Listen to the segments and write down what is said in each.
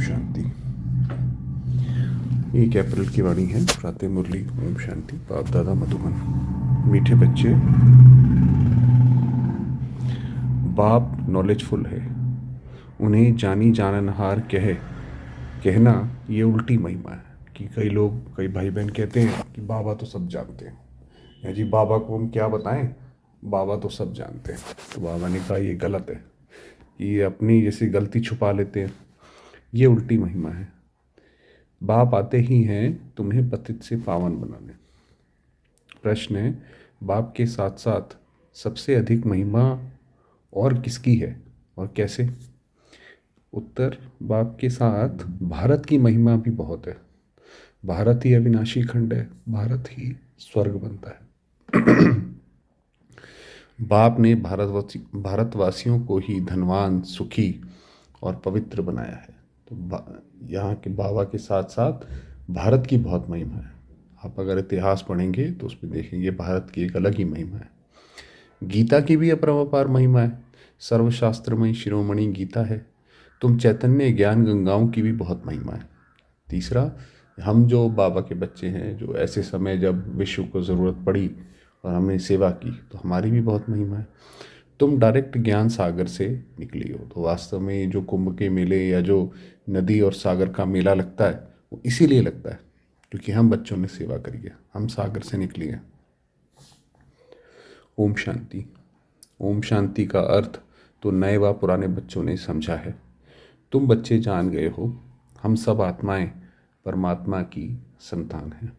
शांति। 1 अप्रैल की वाणी है। प्रातः मुरली। ओम शांति। बाप दादा मधुबन। मीठे बच्चे, बाप नॉलेजफुल है। उन्हें जानी जाननहार कहना ये उल्टी महिमा है कि कई भाई बहन कहते हैं कि बाबा तो सब जानते हैं, या जी बाबा को हम क्या बताएं, बाबा तो सब जानते हैं। तो बाबा ने कहा ये गलत है, ये अपनी जैसी गलती छुपा लेते हैं, ये उल्टी महिमा है। बाप आते ही हैं तुम्हें पतित से पावन बनाने। प्रश्न है, बाप के साथ साथ सबसे अधिक महिमा और किसकी है और कैसे? उत्तर, बाप के साथ भारत की महिमा भी बहुत है। भारत ही अविनाशी खंड है, भारत ही स्वर्ग बनता है। बाप ने भारतवासियों को ही धनवान, सुखी और पवित्र बनाया है। तो यहाँ के बाबा के साथ साथ भारत की बहुत महिमा है। आप अगर इतिहास पढ़ेंगे तो उसमें देखेंगे भारत की एक अलग ही महिमा है। गीता की भी अपरंपार महिमा है। सर्वशास्त्रमयी शिरोमणि गीता है। तुम चैतन्य ज्ञान गंगाओं की भी बहुत महिमा है। तीसरा, हम जो बाबा के बच्चे हैं, जो ऐसे समय जब विश्व को ज़रूरत पड़ी और हमने सेवा की, तो हमारी भी बहुत महिमा है। तुम डायरेक्ट ज्ञान सागर से निकली हो। तो वास्तव में जो कुंभ के मेले या जो नदी और सागर का मेला लगता है, वो इसीलिए लगता है क्योंकि हम बच्चों ने सेवा करी है, हम सागर से निकली हैं। ओम शांति। ओम शांति का अर्थ तो नए व पुराने बच्चों ने समझा है। तुम बच्चे जान गए हो, हम सब आत्माएं परमात्मा की संतान हैं।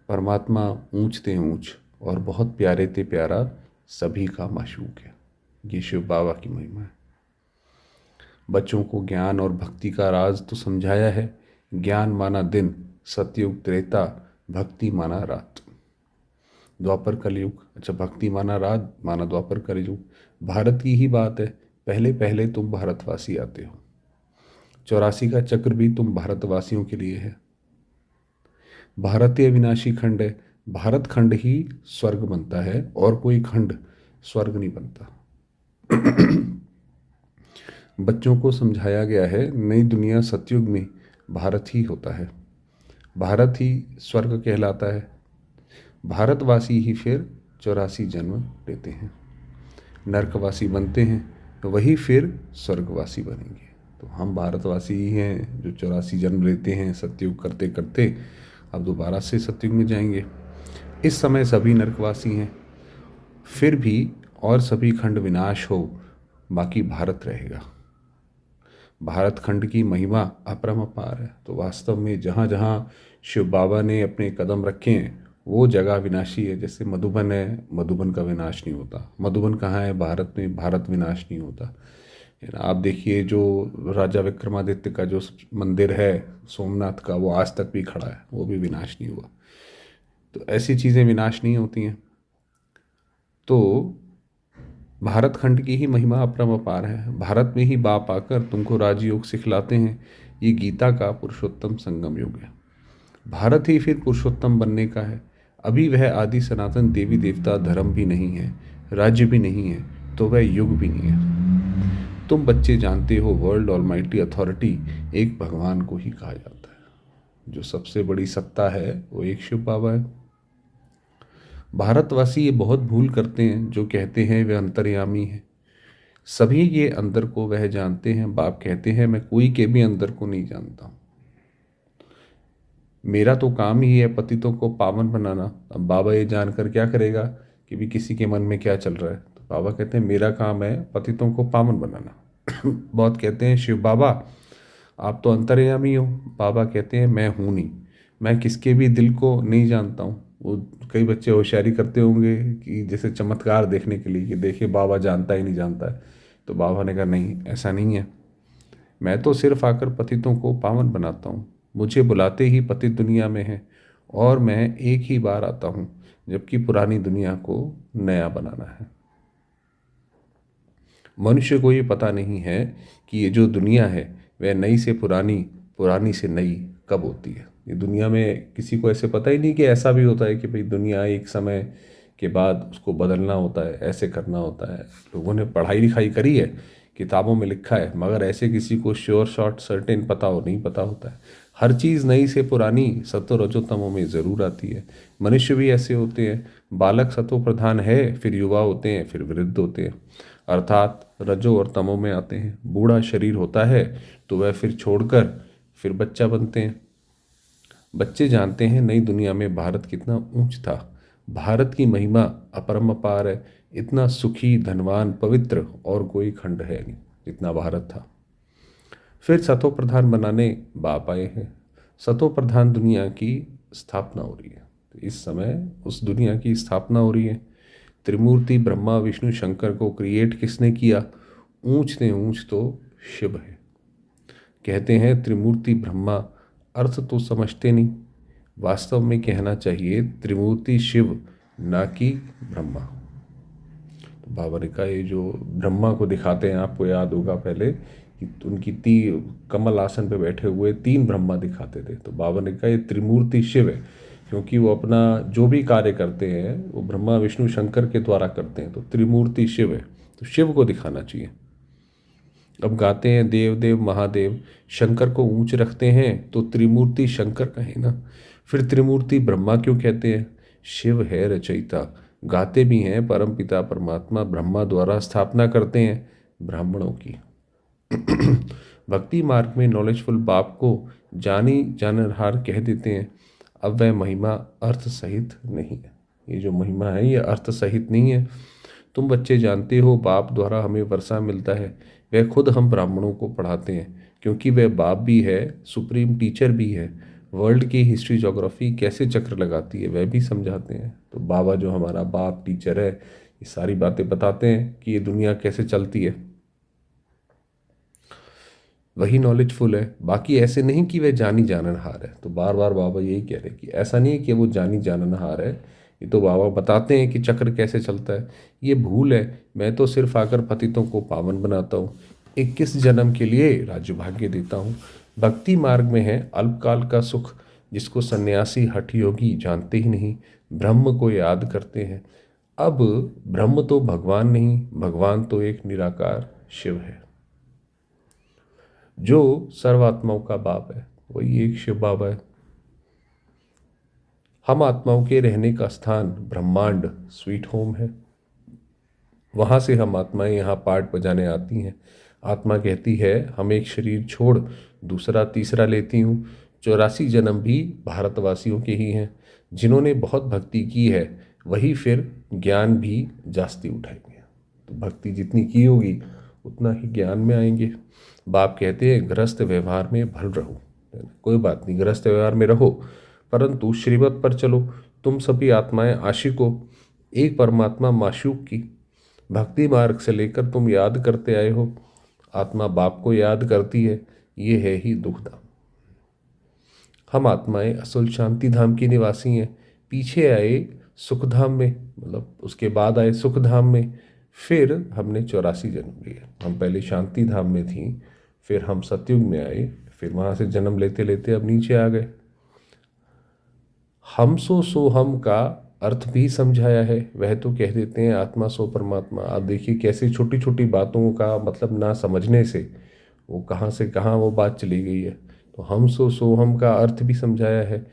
परमात्मा ऊंच ते ऊंच और बहुत प्यारे ते प्यारा सभी का माशूक है। ये शिव बाबा की महिमा है। बच्चों को ज्ञान और भक्ति का राज तो समझाया है। ज्ञान माना दिन, सतयुग त्रेता, भक्ति माना रात, द्वापर कलयुग। अच्छा, भक्ति माना रात, माना द्वापर कलयुग। भारत की ही बात है। पहले पहले तुम भारतवासी आते हो। 84 का चक्र भी तुम भारतवासियों के लिए है। भारतीय विनाशी खंड है। भारत खंड ही स्वर्ग बनता है और कोई खंड स्वर्ग नहीं बनता। बच्चों को समझाया गया है, नई दुनिया सतयुग में भारत ही होता है। भारत ही स्वर्ग कहलाता है। भारतवासी ही फिर 84 जन्म लेते हैं, नरकवासी बनते हैं, वही फिर स्वर्गवासी बनेंगे। तो हम भारतवासी ही हैं जो 84 जन्म लेते हैं सतयुग करते करते, अब दोबारा से सतयुग में जाएंगे। इस समय सभी नरकवासी हैं, फिर भी और सभी खंड विनाश हो, बाकी भारत रहेगा। भारत खंड की महिमा अपरंपार है। तो वास्तव में जहाँ जहाँ शिव बाबा ने अपने कदम रखे हैं वो जगह विनाशी है। जैसे मधुबन है, मधुबन का विनाश नहीं होता। मधुबन कहाँ है? भारत में। भारत विनाश नहीं होता। आप देखिए, जो राजा विक्रमादित्य का जो मंदिर है सोमनाथ का, वो आज तक भी खड़ा है, वो भी विनाश नहीं हुआ। तो ऐसी चीज़ें विनाश नहीं होती हैं। तो भारत खंड की ही महिमा अपरंपार है। भारत में ही बाप आकर तुमको राजयोग सिखलाते हैं। ये गीता का पुरुषोत्तम संगम युग है। भारत ही फिर पुरुषोत्तम बनने का है। अभी वह आदि सनातन देवी देवता धर्म भी नहीं है, राज्य भी नहीं है, तो वह युग भी नहीं है। तुम बच्चे जानते हो, वर्ल्ड ऑलमाइटी अथॉरिटी एक भगवान को ही कहा जाता है। जो सबसे बड़ी सत्ता है वो एक शिव बाबा है। भारतवासी ये बहुत भूल करते हैं जो कहते हैं वे अंतर्यामी हैं। सभी ये अंदर को वह जानते हैं। बाप कहते हैं मैं कोई के भी अंदर को नहीं जानता हूँ। मेरा तो काम ही है पतितों को पावन बनाना। अब बाबा ये जानकर क्या करेगा कि भी किसी के मन में क्या चल रहा है? तो बाबा कहते हैं मेरा काम है पतितों को पावन बनाना। बहुत कहते हैं शिव बाबा आप तो अंतर्यामी हो। बाबा कहते हैं मैं हूँ नहीं, मैं किसके भी दिल को नहीं जानता हूँ। वो कई बच्चे होशियारी करते होंगे कि जैसे चमत्कार देखने के लिए कि देखिए बाबा जानता ही नहीं जानता है। तो बाबा ने कहा नहीं, ऐसा नहीं है। मैं तो सिर्फ आकर पतितों को पावन बनाता हूँ। मुझे बुलाते ही पतित दुनिया में है और मैं एक ही बार आता हूँ, जबकि पुरानी दुनिया को नया बनाना है। मनुष्य को ये पता नहीं है कि ये जो दुनिया है वह नई से पुरानी, पुरानी से नई कब होती है। ये दुनिया में किसी को ऐसे पता ही नहीं कि ऐसा भी होता है कि भाई दुनिया एक समय के बाद उसको बदलना होता है, ऐसे करना होता है। लोगों ने पढ़ाई लिखाई करी है किताबों में लिखा है, मगर ऐसे किसी को श्योर शॉर्ट सर्टेन पता हो नहीं पता होता है। हर चीज़ नई से पुरानी सतो रजो तमो में ज़रूर आती है। मनुष्य भी ऐसे होते हैं, बालक सतो प्रधान है, फिर युवा होते हैं, फिर वृद्ध होते हैं, अर्थात रजो और तमो में आते हैं। बूढ़ा शरीर होता है तो वह फिर छोड़कर फिर बच्चा बनते हैं। बच्चे जानते हैं नई दुनिया में भारत कितना ऊंच था। भारत की महिमा अपरंपार है। इतना सुखी, धनवान, पवित्र और कोई खंड है नहीं जितना भारत था। फिर सतो प्रधान बनाने बाप आए हैं। सतो प्रधान दुनिया की स्थापना हो रही है। तो इस समय उस दुनिया की स्थापना हो रही है। त्रिमूर्ति ब्रह्मा विष्णु शंकर को क्रिएट किसने किया? ऊंच ने ऊंच तो शिव है। कहते हैं त्रिमूर्ति ब्रह्मा, अर्थ तो समझते नहीं। वास्तव में कहना चाहिए त्रिमूर्ति शिव, ना कि ब्रह्मा। तो बाबा ने कहा ये जो ब्रह्मा को दिखाते हैं, आपको याद होगा पहले कि उनकी कमल आसन पे बैठे हुए 3 ब्रह्मा दिखाते थे। तो बाबा ने कहा ये त्रिमूर्ति शिव है, क्योंकि वो अपना जो भी कार्य करते हैं वो ब्रह्मा विष्णु शंकर के द्वारा करते हैं। तो त्रिमूर्ति शिव है, तो शिव को दिखाना चाहिए। अब गाते हैं देव देव महादेव, शंकर को ऊंच रखते हैं तो त्रिमूर्ति शंकर कहें ना। फिर त्रिमूर्ति ब्रह्मा क्यों कहते हैं? शिव है रचयिता। गाते भी हैं परम पिता परमात्मा ब्रह्मा द्वारा स्थापना करते हैं ब्राह्मणों की। भक्ति मार्ग में नॉलेजफुल बाप को जानी जाननहार कह देते हैं। अब वह महिमा अर्थ सहित नहीं है। ये जो महिमा है ये अर्थ सहित नहीं है। तुम बच्चे जानते हो बाप द्वारा हमें वर्षा मिलता है। वह खुद हम ब्राह्मणों को पढ़ाते हैं, क्योंकि वह बाप भी है, सुप्रीम टीचर भी है। वर्ल्ड की हिस्ट्री ज्योग्राफी कैसे चक्र लगाती है वह भी समझाते हैं। तो बाबा जो हमारा बाप टीचर है, ये सारी बातें बताते हैं कि ये दुनिया कैसे चलती है। वही नॉलेजफुल है। बाकी ऐसे नहीं कि वह जानी जाननहार है। तो बार बार बाबा यही कह रहे हैं कि ऐसा नहीं है कि वो जानी जाननहार है। ये तो बाबा बताते हैं कि चक्र कैसे चलता है। ये भूल है। मैं तो सिर्फ आकर पतितों को पावन बनाता हूँ, 21 जन्म के लिए राज्य भाग्य देता हूँ। भक्ति मार्ग में है अल्पकाल का सुख, जिसको सन्यासी हठ योगी जानते ही नहीं, ब्रह्म को याद करते हैं। अब ब्रह्म तो भगवान नहीं, भगवान तो एक निराकार शिव है, जो सर्वात्माओं का बाप है। वही एक शिव बाबा है। हम आत्माओं के रहने का स्थान ब्रह्मांड स्वीट होम है। वहाँ से हम आत्माएं यहाँ पार्ट बजाने आती हैं। आत्मा कहती है हम एक शरीर छोड़ दूसरा तीसरा लेती हूँ। 84 जन्म भी भारतवासियों के ही हैं। जिन्होंने बहुत भक्ति की है वही फिर ज्ञान भी जास्ती उठाएंगे। तो भक्ति जितनी की होगी उतना ही ज्ञान में आएंगे। बाप कहते हैं गृहस्थ व्यवहार में भल रहो। कोई बात नहीं, गृहस्थ व्यवहार में रहो, परंतु श्रीमत पर चलो। तुम सभी आत्माएं आशिको, एक परमात्मा माशूक की। भक्ति मार्ग से लेकर तुम याद करते आए हो। आत्मा बाप को याद करती है। ये है ही दुखधाम। हम आत्माएं असल शांति धाम की निवासी हैं। पीछे आए सुखधाम में, मतलब उसके बाद आए सुखधाम में। फिर हमने 84 जन्म लिए। हम पहले शांति धाम में थी, फिर हम सतयुग में आए, फिर वहाँ से जन्म लेते लेते अब नीचे आ गए। हम सो हम का अर्थ भी समझाया है। वह तो कह देते हैं आत्मा सो परमात्मा। आप देखिए कैसे छोटी छोटी बातों का मतलब ना समझने से वो कहाँ से कहाँ वो बात चली गई है। तो हम सो हम का अर्थ भी समझाया है।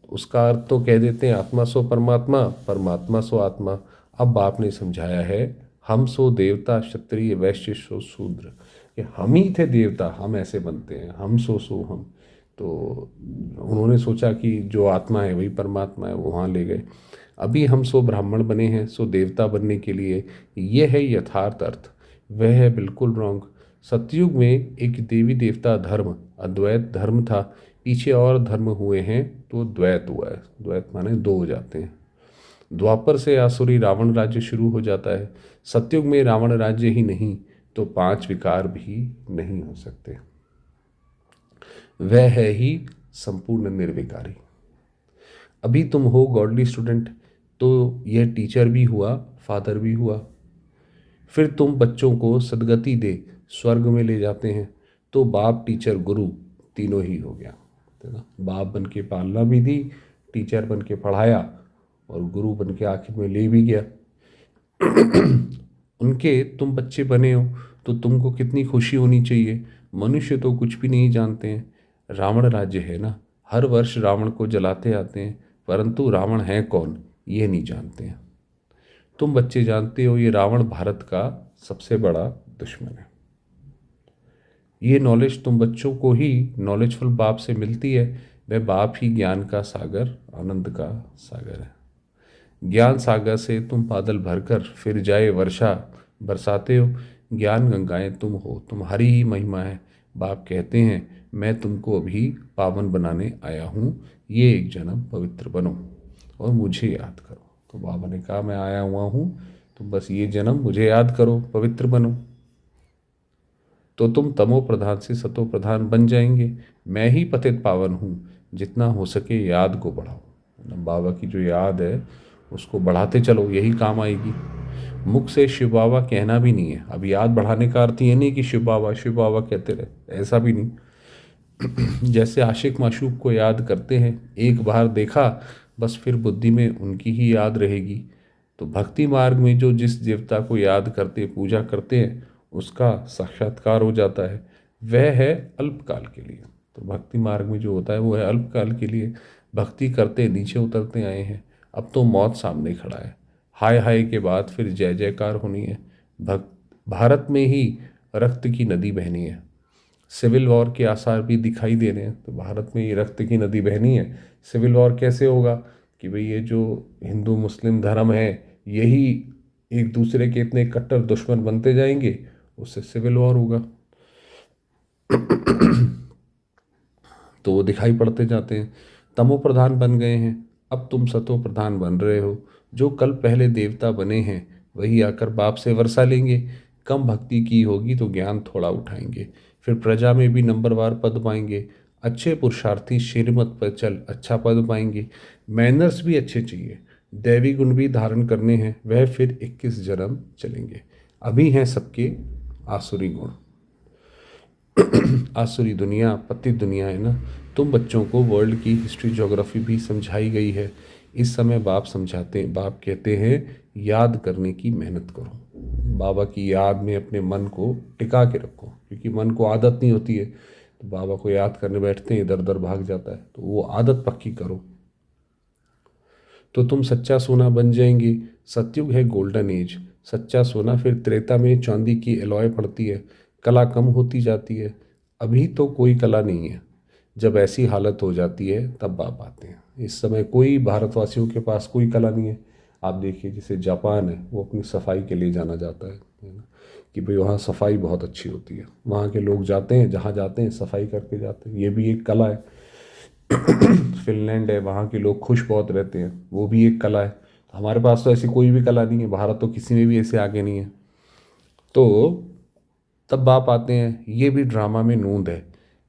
उसका अर्थ तो कह देते हैं आत्मा सो परमात्मा, परमात्मा सो आत्मा। अब बाप ने समझाया है हम सो देवता क्षत्रिय वैश्य सो शूद्र। कि हम ही थे देवता, हम ऐसे बनते हैं, हम सो हम। तो उन्होंने सोचा कि जो आत्मा है वही परमात्मा है, वो वहाँ ले गए। अभी हम सो ब्राह्मण बने हैं, सो देवता बनने के लिए। ये है यथार्थ अर्थ, वह है बिल्कुल रॉन्ग। सतयुग में एक देवी देवता धर्म अद्वैत धर्म था। पीछे और धर्म हुए हैं तो द्वैत हुआ है। द्वैत माने दो हो जाते हैं। द्वापर से आसुरी रावण राज्य शुरू हो जाता है। सतयुग में रावण राज्य ही नहीं तो 5 विकार भी नहीं हो सकते। वह है ही संपूर्ण निर्विकारी। अभी तुम हो गॉडली स्टूडेंट, तो यह टीचर भी हुआ, फादर भी हुआ। फिर तुम बच्चों को सदगति दे स्वर्ग में ले जाते हैं, तो बाप टीचर गुरु तीनों ही हो गया, है ना। बाप बन के पालना भी दी, टीचर बन के पढ़ाया और गुरु बन के आखिर में ले भी गया। उनके तुम बच्चे बने हो तो तुमको कितनी खुशी होनी चाहिए। मनुष्य तो कुछ भी नहीं जानते हैं। रावण राज्य है ना, हर वर्ष रावण को जलाते आते हैं, परंतु रावण है कौन ये नहीं जानते हैं। तुम बच्चे जानते हो ये रावण भारत का सबसे बड़ा दुश्मन है। ये नॉलेज तुम बच्चों को ही नॉलेजफुल बाप से मिलती है। वह बाप ही ज्ञान का सागर, आनंद का सागर है। ज्ञान सागर से तुम बादल भरकर फिर जाए वर्षा बरसाते हो। ज्ञान गंगाएं तुम हो, तुम्हारी ही महिमा है। बाप कहते हैं मैं तुमको अभी पावन बनाने आया हूँ, ये एक जन्म पवित्र बनो और मुझे याद करो। तो बाबा ने कहा मैं आया हुआ हूँ, तो बस ये जन्म मुझे याद करो, पवित्र बनो, तो तुम तमो प्रधान से सतो प्रधान बन जाएंगे। मैं ही पतित पावन हूँ, जितना हो सके याद को बढ़ाओ। मतलब बाबा की जो याद है उसको बढ़ाते चलो, यही काम आएगी। मुख से शिव बाबा कहना भी नहीं है। अब याद बढ़ाने का अर्थ ये नहीं कि शिव बाबा कहते रहे, ऐसा भी नहीं। जैसे आशिक माशूक को याद करते हैं, एक बार देखा बस फिर बुद्धि में उनकी ही याद रहेगी। तो भक्ति मार्ग में जो जिस देवता को याद करते पूजा करते हैं उसका साक्षात्कार हो जाता है, वह है अल्पकाल के लिए। तो भक्ति मार्ग में जो होता है वो है अल्पकाल के लिए। भक्ति करते नीचे उतरते आए हैं, अब तो मौत सामने खड़ा है। हाय हाय के बाद फिर जय जयकार होनी है। भक्त भारत में ही रक्त की नदी बहनी है। सिविल वॉर के आसार भी दिखाई दे रहे हैं, तो भारत में ये रक्त की नदी बहनी है। सिविल वॉर कैसे होगा कि भाई ये जो हिंदू मुस्लिम धर्म है यही एक दूसरे के इतने कट्टर दुश्मन बनते जाएंगे, उससे सिविल वॉर होगा। तो वो दिखाई पड़ते जाते हैं। तमो प्रधान बन गए हैं, अब तुम सतो प्रधान बन रहे हो। जो कल पहले देवता बने हैं वही आकर बाप से वर्षा लेंगे। कम भक्ति की होगी तो ज्ञान थोड़ा उठाएंगे, फिर प्रजा में भी नंबरवार पद पाएंगे। अच्छे पुरुषार्थी श्रीमत पर चल अच्छा पद पाएंगे। मैनर्स भी अच्छे चाहिए, दैवी गुण भी धारण करने हैं, वह फिर 21 जन्म चलेंगे। अभी हैं सबके आसुरी गुण। आसुरी दुनिया पतित दुनिया है ना। तुम बच्चों को वर्ल्ड की हिस्ट्री ज्योग्राफी भी समझाई गई है। इस समय बाप समझाते हैं, बाप कहते हैं याद करने की मेहनत करो। बाबा की याद में अपने मन को टिका के रखो, क्योंकि मन को आदत नहीं होती है। तो बाबा को याद करने बैठते हैं इधर उधर भाग जाता है, तो वो आदत पक्की करो तो तुम सच्चा सोना बन जाएंगे। सतयुग है गोल्डन एज, सच्चा सोना। फिर त्रेता में चांदी की एलॉय पड़ती है, कला कम होती जाती है। अभी तो कोई कला नहीं है, जब ऐसी हालत हो जाती है तब बाप आते हैं। इस समय कोई भारतवासियों के पास कोई कला नहीं है। आप देखिए जैसे जापान है, वो अपनी सफाई के लिए जाना जाता है ना, कि भाई वहाँ सफाई बहुत अच्छी होती है। वहाँ के लोग जाते हैं, जहाँ जाते हैं सफाई करके जाते हैं, ये भी एक कला है। फिनलैंड है, वहाँ के लोग खुश बहुत रहते हैं, वो भी एक कला है। तो हमारे पास तो ऐसी कोई भी कला नहीं है, भारत तो किसी में भी ऐसे आगे नहीं है। तो तब बाप आते हैं, ये भी ड्रामा में नूंद है।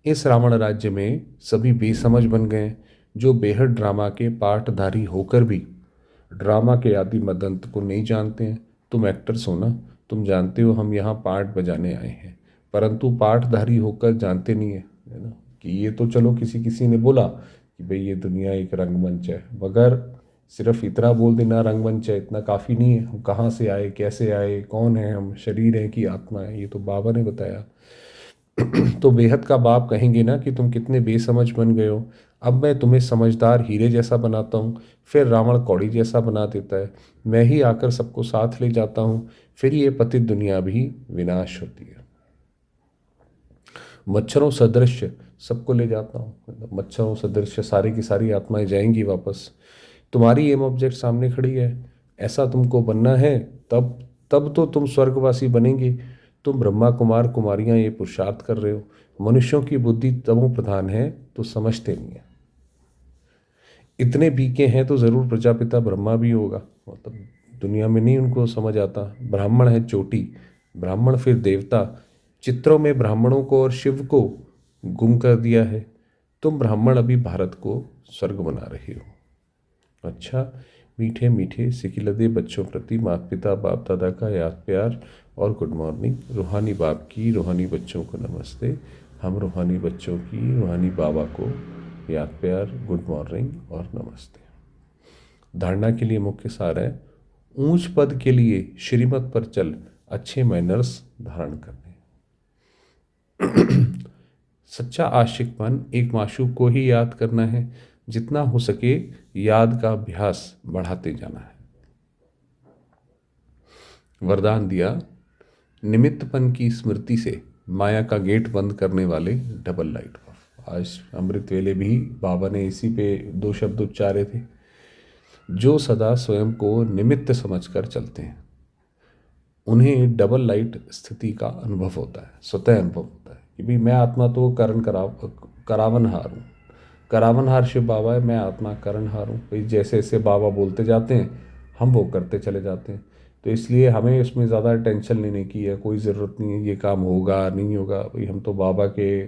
इस रावण राज्य में सभी बेसमझ बन गए हैं, जो बेहद ड्रामा के पाठधारी होकर भी ड्रामा के आदि मदंत को नहीं जानते हैं। तुम एक्टर्स हो ना, तुम जानते हो हम यहाँ पाठ बजाने आए हैं, परंतु पाठधारी होकर जानते नहीं है ना, कि ये तो चलो किसी किसी ने बोला कि भाई ये दुनिया एक रंगमंच है, मगर सिर्फ इतना बोल देना रंगमंच है इतना काफ़ी नहीं है। हम कहाँ से आए, कैसे आए, कौन है हम, शरीर है कि आत्मा है, ये तो बाबा ने बताया। तो बेहद का बाप कहेंगे ना कि तुम कितने बेसमझ बन गए हो। अब मैं तुम्हें समझदार हीरे जैसा बनाता हूँ, फिर रावण कौड़ी जैसा बना देता है। मैं ही आकर सबको साथ ले जाता हूँ, फिर ये पतित दुनिया भी विनाश होती है। मच्छरों सदृश सबको ले जाता हूँ, मतलब मच्छरों सदृश सारी की सारी आत्माएं जाएंगी वापस। तुम्हारी एम ऑब्जेक्ट सामने खड़ी है, ऐसा तुमको बनना है, तब तब तो तुम स्वर्गवासी बनेंगे। तुम ब्रह्मा कुमार कुमारियां ये पुरुषार्थ कर रहे हो। मनुष्यों की बुद्धि तमो प्रधान है तो समझते नहीं है। इतने बीके हैं तो जरूर प्रजापिता ब्रह्मा भी होगा, मतलब दुनिया में नहीं उनको समझ आता। ब्राह्मण है चोटी, ब्राह्मण फिर देवता। चित्रों में ब्राह्मणों को और शिव को गुम कर दिया है। तुम ब्राह्मण अभी भारत को स्वर्ग बना रहे हो। अच्छा, मीठे मीठे सिकिलदे बच्चों प्रति माता पिता बाप दादा का याद प्यार और गुड मॉर्निंग। रूहानी बाप की रूहानी बच्चों को नमस्ते। हम रूहानी बच्चों की रूहानी बाबा को याद प्यार, गुड मॉर्निंग और नमस्ते। धारणा के लिए मुख्य सार है, ऊंच पद के लिए श्रीमत पर चल अच्छे मैनर्स धारण करने। सच्चा आशिकपन एक माशूक को ही याद करना है, जितना हो सके याद का अभ्यास बढ़ाते जाना है। वरदान दिया, निमित्तपन की स्मृति से माया का गेट बंद करने वाले डबल लाइट बल्ब। आज अमृत वेले भी बाबा ने इसी पे 2 शब्द उच्चारे थे। जो सदा स्वयं को निमित्त समझकर चलते हैं, उन्हें डबल लाइट स्थिति का अनुभव होता है, स्वतः अनुभव होता है कि भाई मैं आत्मा तो करावनहार हूँ। करावनहार शिव बाबा है, मैं आत्मा करणहार हूँ। भाई जैसे जैसे बाबा बोलते जाते हैं हम वो करते चले जाते हैं। तो इसलिए हमें उसमें ज़्यादा टेंशन लेने की है कोई ज़रूरत नहीं है, ये काम होगा नहीं होगा, भाई हम तो बाबा के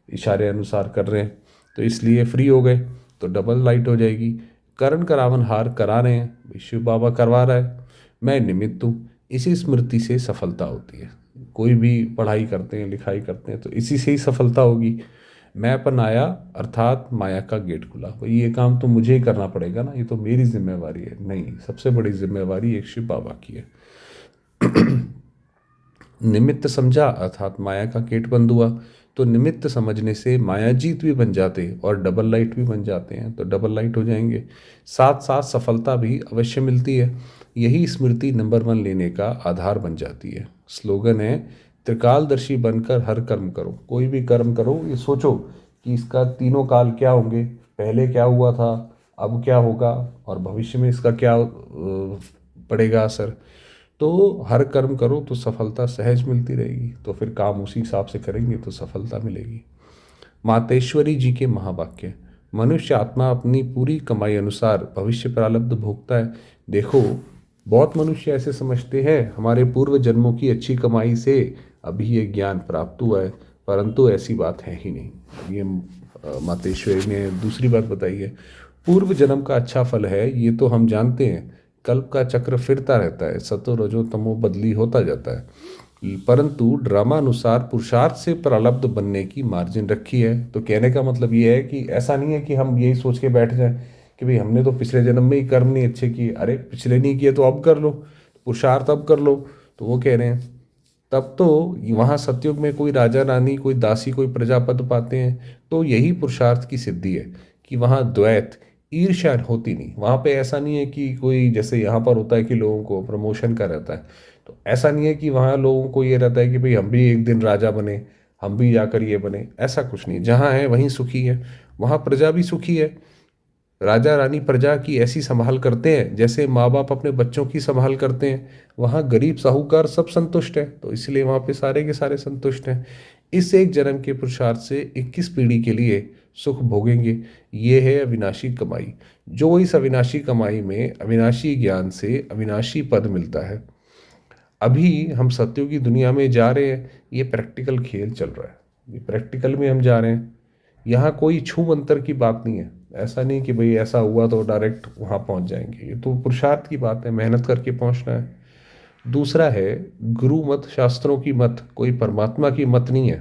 इशारे अनुसार कर रहे हैं, तो इसलिए फ्री हो गए तो डबल लाइट हो जाएगी। करण करावनहार करा रहे हैं, शिव बाबा करवा रहा है, मैं निमित्त हूँ। इसी स्मृति से सफलता होती है। कोई भी पढ़ाई करते हैं लिखाई करते हैं तो इसी से ही सफलता होगी। मैंपन आया अर्थात माया का गेट खुला, भाई ये काम तो मुझे ही करना पड़ेगा ना, ये तो मेरी जिम्मेवारी है। नहीं, सबसे बड़ी जिम्मेवारी एक शिव बाबा की है। निमित्त समझा अर्थात माया का गेट बंद हुआ, तो निमित्त समझने से माया जीत भी बन जाते और डबल लाइट भी बन जाते हैं, तो डबल लाइट हो जाएंगे। साथ साथ सफलता भी अवश्य मिलती है। यही स्मृति नंबर 1 लेने का आधार बन जाती है। स्लोगन है, त्रिकालदर्शी बनकर हर कर्म करो। कोई भी कर्म करो, ये सोचो कि इसका तीनों काल क्या होंगे, पहले क्या हुआ था, अब क्या होगा और भविष्य में इसका क्या पड़ेगा असर। तो हर कर्म करो तो सफलता सहज मिलती रहेगी। तो फिर काम उसी हिसाब से करेंगे तो सफलता मिलेगी। मातेश्वरी जी के महावाक्य, मनुष्य आत्मा अपनी पूरी कमाई अनुसार भविष्य प्रारब्ध भोगता है। देखो, बहुत मनुष्य ऐसे समझते हैं हमारे पूर्व जन्मों की अच्छी कमाई से अभी ये ज्ञान प्राप्त हुआ है, परंतु ऐसी बात है ही नहीं। ये मातेश्वरी ने दूसरी बात बताई है, पूर्व जन्म का अच्छा फल है ये तो हम जानते हैं। कल्प का चक्र फिरता रहता है, सतो रजो तमो बदली होता जाता है, परंतु ड्रामानुसार पुरुषार्थ से प्रारब्ध बनने की मार्जिन रखी है। तो कहने का मतलब ये है कि ऐसा नहीं है कि हम यही सोच के बैठ जाएं कि भाई हमने तो पिछले जन्म में ही कर्म नहीं अच्छे किए, अरे पिछले नहीं किए तो अब कर लो, पुरुषार्थ अब कर लो। तो वो कह रहे हैं तब तो वहाँ सतयुग में कोई राजा रानी, कोई दासी, कोई प्रजापति पाते हैं, तो यही पुरुषार्थ की सिद्धि है कि वहाँ द्वैत ईर्ष्या होती नहीं। वहाँ पे ऐसा नहीं है कि कोई जैसे यहाँ पर होता है कि लोगों को प्रमोशन का रहता है, तो ऐसा नहीं है कि वहाँ लोगों को ये रहता है कि भाई हम भी एक दिन राजा बने, हम भी जाकर ये बने, ऐसा कुछ नहीं। जहाँ है वहीं सुखी है, वहाँ प्रजा भी सुखी है। राजा रानी प्रजा की ऐसी संभाल करते हैं जैसे माँ बाप अपने बच्चों की संभाल करते हैं। वहाँ गरीब साहूकार सब संतुष्ट है, तो इसलिए वहाँ पे सारे के सारे संतुष्ट हैं। इस एक जन्म के पुरुषार्थ से 21 पीढ़ी के लिए सुख भोगेंगे। ये है अविनाशी कमाई। जो इस अविनाशी कमाई में अविनाशी ज्ञान से अविनाशी पद मिलता है। अभी हम सत्यों की दुनिया में जा रहे हैं, ये प्रैक्टिकल खेल चल रहा है, ये प्रैक्टिकल में हम जा रहे हैं। यहाँ कोई छू मंतर की बात नहीं है। ऐसा नहीं कि भाई ऐसा हुआ तो डायरेक्ट वहाँ पहुँच जाएंगे, ये तो पुरुषार्थ की बात है, मेहनत करके पहुँचना है। दूसरा है, गुरु मत शास्त्रों की मत, कोई परमात्मा की मत नहीं है।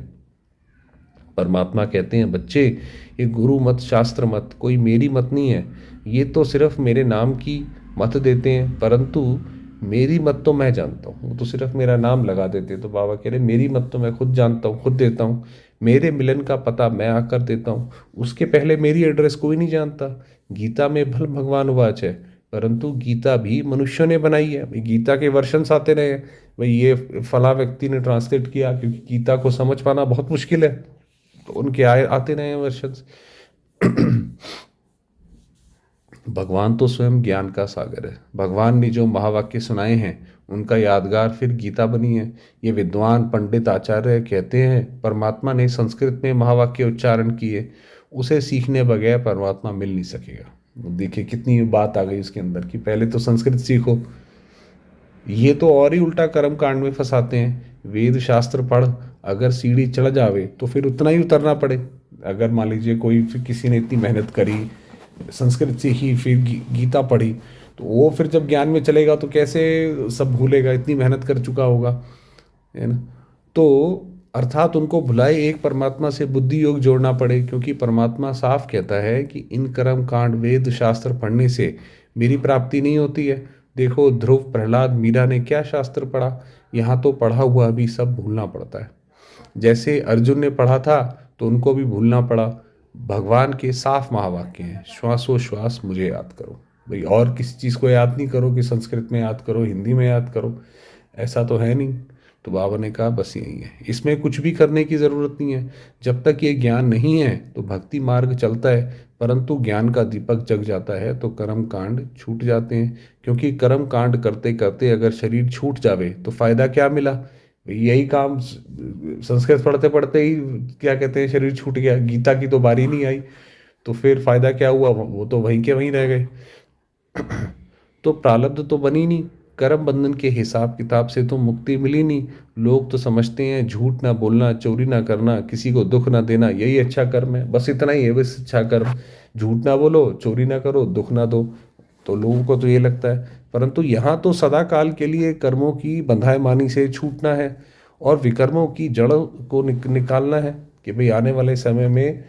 परमात्मा कहते हैं बच्चे, ये गुरु मत शास्त्र मत कोई मेरी मत नहीं है, ये तो सिर्फ मेरे नाम की मत देते हैं, परंतु मेरी मत तो मैं जानता हूँ। वो तो सिर्फ मेरा नाम लगा देते हैं। तो बाबा कह रहे मेरी मत तो मैं खुद जानता हूँ, खुद देता हूँ। मेरे मिलन का पता मैं आकर देता हूँ, उसके पहले मेरी एड्रेस कोई नहीं जानता। गीता में भल भगवान वाच है, परंतु गीता भी मनुष्यों ने बनाई है। भाई गीता के वर्षन्स आते रहे, भाई ये फला व्यक्ति ने ट्रांसलेट किया, क्योंकि गीता को समझ पाना बहुत मुश्किल है, तो उनके आते रहे वर्षन्स। भगवान तो स्वयं ज्ञान का सागर है। भगवान ने जो महावाक्य सुनाए हैं उनका यादगार फिर गीता बनी है। ये विद्वान पंडित आचार्य कहते हैं परमात्मा ने संस्कृत में महावाक्य उच्चारण किए, उसे सीखने बगैर परमात्मा मिल नहीं सकेगा। देखिए कितनी बात आ गई उसके अंदर कि पहले तो संस्कृत सीखो। ये तो और ही उल्टा कर्म कांड में फंसाते हैं। वेद शास्त्र पढ़, अगर सीढ़ी चढ़ जावे तो फिर उतना ही उतरना पड़े। अगर मान लीजिए कोई किसी ने इतनी मेहनत करी, संस्कृत सीखी, फिर गीता पढ़ी, तो वो फिर जब ज्ञान में चलेगा तो कैसे सब भूलेगा, इतनी मेहनत कर चुका होगा, है ना। तो अर्थात उनको भुलाए एक परमात्मा से बुद्धि योग जोड़ना पड़े, क्योंकि परमात्मा साफ कहता है कि इन कर्म कांड वेद शास्त्र पढ़ने से मेरी प्राप्ति नहीं होती है। देखो ध्रुव, प्रहलाद, मीरा ने क्या शास्त्र पढ़ा, यहाँ तो पढ़ा हुआ भी सब भूलना पड़ता है। जैसे अर्जुन ने पढ़ा था तो उनको भी भूलना पड़ा। भगवान के साफ महावाक्य हैं, श्वासोश्वास मुझे याद करो। भाई और किसी चीज़ को याद नहीं करो कि संस्कृत में याद करो, हिंदी में याद करो, ऐसा तो है नहीं। तो बाबा ने कहा बस यही है, इसमें कुछ भी करने की ज़रूरत नहीं है। जब तक ये ज्ञान नहीं है तो भक्ति मार्ग चलता है, परंतु ज्ञान का दीपक जग जाता है तो कर्म कांड छूट जाते हैं। क्योंकि कर्म कांड करते करते अगर शरीर छूट जावे तो फायदा क्या मिला। यही काम संस्कृत पढ़ते पढ़ते ही क्या कहते हैं, शरीर छूट गया, गीता की तो बारी नहीं आई, तो फिर फायदा क्या हुआ, वो तो वहीं के वहीं रह गए। तो प्रारब्ध तो बनी नहीं, कर्म बंधन के हिसाब किताब से तो मुक्ति मिली नहीं। लोग तो समझते हैं झूठ ना बोलना, चोरी ना करना, किसी को दुख ना देना, यही अच्छा कर्म है, बस इतना ही है, बस अच्छा कर्म। झूठ ना बोलो, चोरी ना करो, दुख ना दो, तो लोगों को तो ये लगता है। परंतु यहाँ तो सदा काल के लिए कर्मों की बंधाई से छूटना है और विकर्मों की जड़ को निकालना है कि भाई आने वाले समय में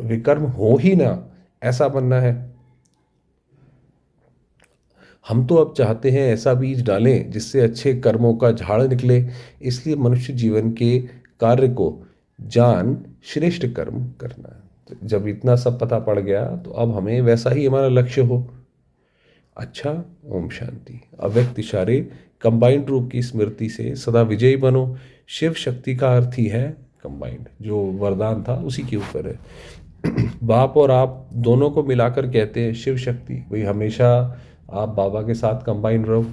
विकर्म हो ही ना, ऐसा बनना है। हम तो अब चाहते हैं ऐसा बीज डालें जिससे अच्छे कर्मों का झाड़ निकले। इसलिए मनुष्य जीवन के कार्य को जान श्रेष्ठ कर्म करना है। जब इतना सब पता पड़ गया तो अब हमें वैसा ही हमारा लक्ष्य हो। अच्छा, ओम शांति। अव्यक्त इशारे कंबाइंड रूप की स्मृति से सदा विजयी बनो। शिव शक्ति का अर्थ ही है कंबाइंड, जो वरदान था उसी के ऊपर है। बाप और आप दोनों को मिलाकर कहते हैं शिव शक्ति। भाई हमेशा आप बाबा के साथ कंबाइंड रहो।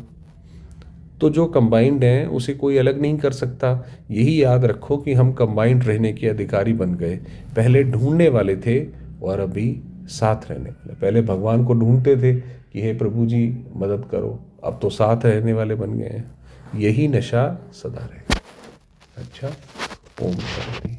तो जो कंबाइंड हैं उसे कोई अलग नहीं कर सकता। यही याद रखो कि हम कंबाइंड रहने के अधिकारी बन गए। पहले ढूंढने वाले थे और अभी साथ रहने वाले। पहले भगवान को ढूंढते थे कि हे प्रभु जी मदद करो, अब तो साथ रहने वाले बन गए हैं। यही नशा सदा रहे। अच्छा, ओम शांति।